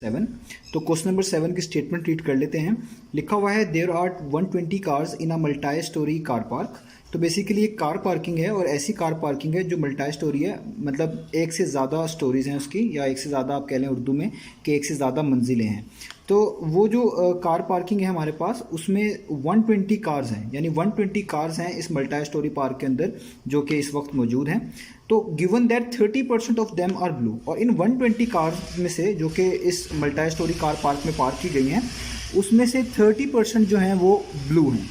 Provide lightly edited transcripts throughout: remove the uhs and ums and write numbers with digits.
7। तो question number 7 की statement read कर लेते हैं। लिखा हुआ है there are 120 cars in a multi storey car park. तो बेसिकली एक कार पार्किंग है और ऐसी कार पार्किंग है जो मल्टी स्टोरी है, मतलब एक से ज़्यादा स्टोरीज हैं उसकी, या एक से ज़्यादा आप कह लें उर्दू में कि एक से ज़्यादा मंजिलें हैं। तो वो जो कार पार्किंग है हमारे पास, उसमें 120 कार्स हैं, यानी 120 कार्स हैं इस मल्टी स्टोरी पार्क के अंदर जो कि इस वक्त मौजूद हैं। तो given that 30% of them are blue, और इन 120 कार्स में से जो कि इस मल्टी स्टोरी कार पार्क में पार्क की गई हैं, उसमें से 30% जो हैं वो ब्लू हैं।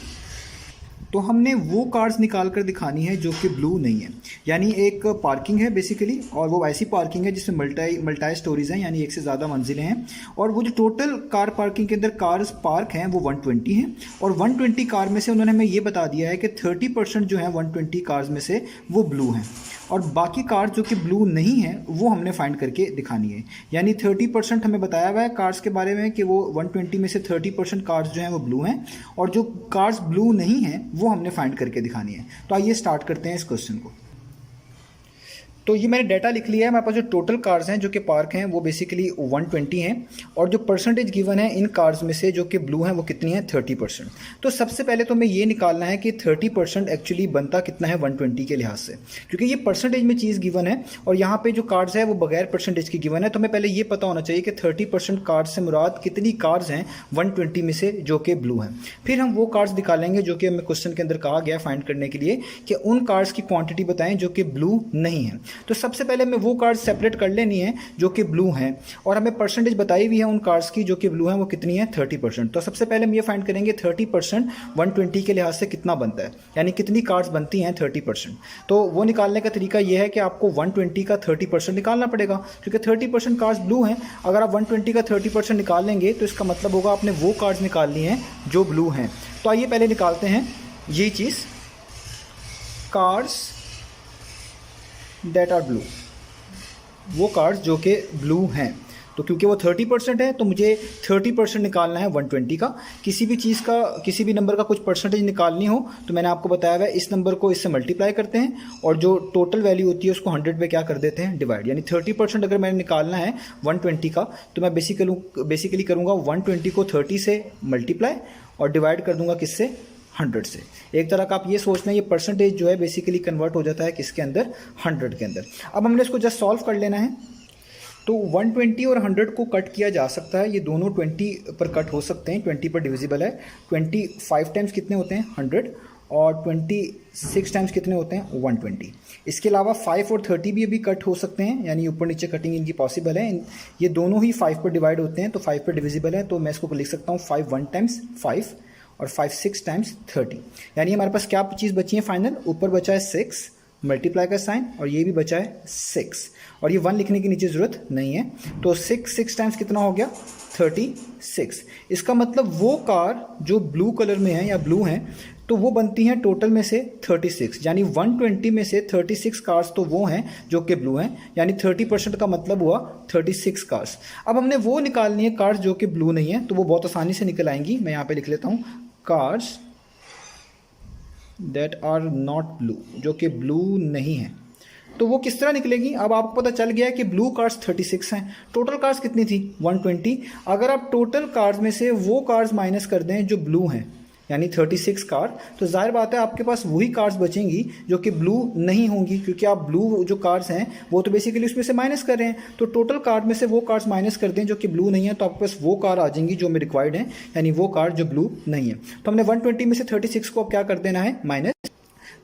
तो हमने वो कार्स निकाल कर दिखानी है जो कि ब्लू नहीं है। यानी एक पार्किंग है बेसिकली, और वो ऐसी पार्किंग है जिसमें मल्टी स्टोरीज हैं, यानी एक से ज़्यादा मंजिलें हैं। और वो जो टोटल कार पार्किंग के अंदर कार्स पार्क हैं वो 120 हैं, और 120 कार में से उन्होंने हमें ये बता दिया है कि 30% जो है 120 कार्स में से वो ब्लू हैं, और बाकी कार्स जो कि ब्लू नहीं है वो हमने फाइंड करके दिखानी है। यानी 30% हमें बताया हुआ है कार्स के बारे में कि वो 120 में से 30% कार्स जो हैं वो ब्लू हैं, और जो कार्स ब्लू नहीं हैं वो हमने फाइंड करके दिखानी है। तो आइए स्टार्ट करते हैं इस क्वेश्चन को। तो ये मैंने डाटा लिख लिया है। हमारे पास जो टोटल कार्स हैं जो कि पार्क हैं वो बेसिकली 120 हैं, और जो परसेंटेज गिवन है इन कार्स में से जो कि ब्लू हैं वो कितनी है, 30%। तो सबसे पहले तो हमें ये निकालना है कि 30% एक्चुअली बनता कितना है 120 के लिहाज से, क्योंकि ये परसेंटेज में चीज़ गिवन है और यहाँ पे जो कार्स है वो बगैर परसेंटेज की गिवन है। तो हमें पहले ये पता होना चाहिए कि 30% कार्स से मुराद कितनी कार्स हैं 120 में से जो कि ब्लू हैं। फिर हम वो कार्स निकालेंगे जो कि हमें क्वेश्चन के अंदर कहा गया फाइंड करने के लिए कि उन कार्स की क्वांटिटी बताएं जो कि ब्लू नहीं है। तो सबसे पहले हमें वो कार्स सेपरेट कर लेनी है जो कि ब्लू हैं, और हमें परसेंटेज बताई हुई है उन कार्स की जो कि ब्लू हैं, वो कितनी है, 30%। तो सबसे पहले हम ये फाइंड करेंगे 30% 120 के लिहाज से कितना बनता है, यानी कितनी कार्स बनती हैं 30%। तो वो निकालने का तरीका ये है कि आपको 120 का 30% निकालना पड़ेगा, क्योंकि 30% कार्स ब्लू हैं। अगर आप 120 का 30% निकाल लेंगे तो इसका मतलब होगा आपने वो कार्स निकाल ली हैं जो ब्लू हैं। तो आइए पहले निकालते हैं ये चीज़, कार्स दैट आर ब्लू, वो कार्स जो कि ब्लू हैं। तो क्योंकि वो 30% है तो मुझे 30% निकालना है 120 का। किसी भी चीज़ का, किसी भी नंबर का कुछ परसेंटेज निकालनी हो तो मैंने आपको बताया हुआ है इस नंबर को इससे मल्टीप्लाई करते हैं, और जो टोटल वैल्यू होती है उसको 100 पे क्या कर देते हैं, डिवाइड। यानी 30% अगर मैंने निकालना है 120 का तो मैं बेसिकली करूँगा 120 को 30 से मल्टीप्लाई और डिवाइड कर दूंगा किससे, 100 से। एक तरह का आप ये सोचना, ये परसेंटेज जो है बेसिकली कन्वर्ट हो जाता है किसके अंदर, 100 के अंदर। अब हमने इसको जस्ट सॉल्व कर लेना है। तो 120 और 100 को कट किया जा सकता है, ये दोनों 20 पर कट हो सकते हैं, 20 पर डिविजिबल है। 25 टाइम्स कितने होते हैं, 100, और 26 टाइम्स कितने होते हैं, 120। इसके अलावा 5 और 30 भी अभी कट हो सकते हैं, यानी ऊपर नीचे कटिंग इनकी पॉसिबल है। ये दोनों ही 5 पर डिवाइड होते हैं, तो 5 पर डिविजिबल है। तो मैं इसको लिख सकता हूँ 5 1 टाइम्स 5 और 5 6 टाइम्स 30। यानी हमारे पास क्या चीज़ बची है फाइनल, ऊपर बचा है 6 मल्टीप्लाई का साइन, और ये भी बचा है 6, और ये 1 लिखने की नीचे ज़रूरत नहीं है। तो 6 टाइम्स कितना हो गया, 36। इसका मतलब वो कार जो ब्लू कलर में है या ब्लू हैं तो वो बनती हैं टोटल में से 36, यानी 120 में से 36 कार्स तो वो हैं जो कि ब्लू हैं, यानी 30% का मतलब हुआ 36 कार्स। अब हमने वो निकालनी है कार्स जो कि ब्लू नहीं है, तो वो बहुत आसानी से निकल आएंगी। मैं यहाँ पे लिख लेता हूँ cars that are not blue, जो कि ब्लू नहीं है। तो वो किस तरह निकलेगी, अब आपको पता चल गया है कि ब्लू कार्स 36 हैं। टोटल कार्स कितनी थी, 120। अगर आप टोटल कार्स में से वो कार्स माइनस कर दें जो ब्लू हैं, यानी 36 कार, तो जाहिर बात है आपके पास वही कार्स बचेंगी जो कि ब्लू नहीं होंगी, क्योंकि आप ब्लू जो कार्स हैं वो तो बेसिकली उसमें से माइनस कर रहे हैं। तो टोटल कार में से वो कार्स माइनस कर दें जो कि ब्लू नहीं है, तो आपके पास वो कार आ जाएंगी जो हमें रिक्वायर्ड है, यानी वो कार जो ब्लू नहीं है। तो हमने 120 में से 36 को अब क्या कर देना है, माइनस।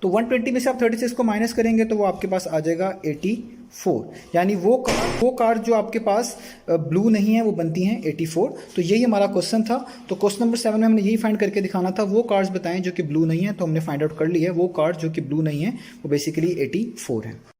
तो 120 में से आप 36 को माइनस करेंगे तो वो आपके पास आ जाएगा 84, यानी वो कार जो आपके पास ब्लू नहीं है वो बनती हैं 84। तो यही हमारा क्वेश्चन था। तो क्वेश्चन नंबर 7 में हमने यही फाइंड करके दिखाना था, वो कार्स बताएं जो कि ब्लू नहीं है। तो हमने फाइंड आउट कर ली है, वो कार जो कि ब्लू नहीं है वो बेसिकली 84 है।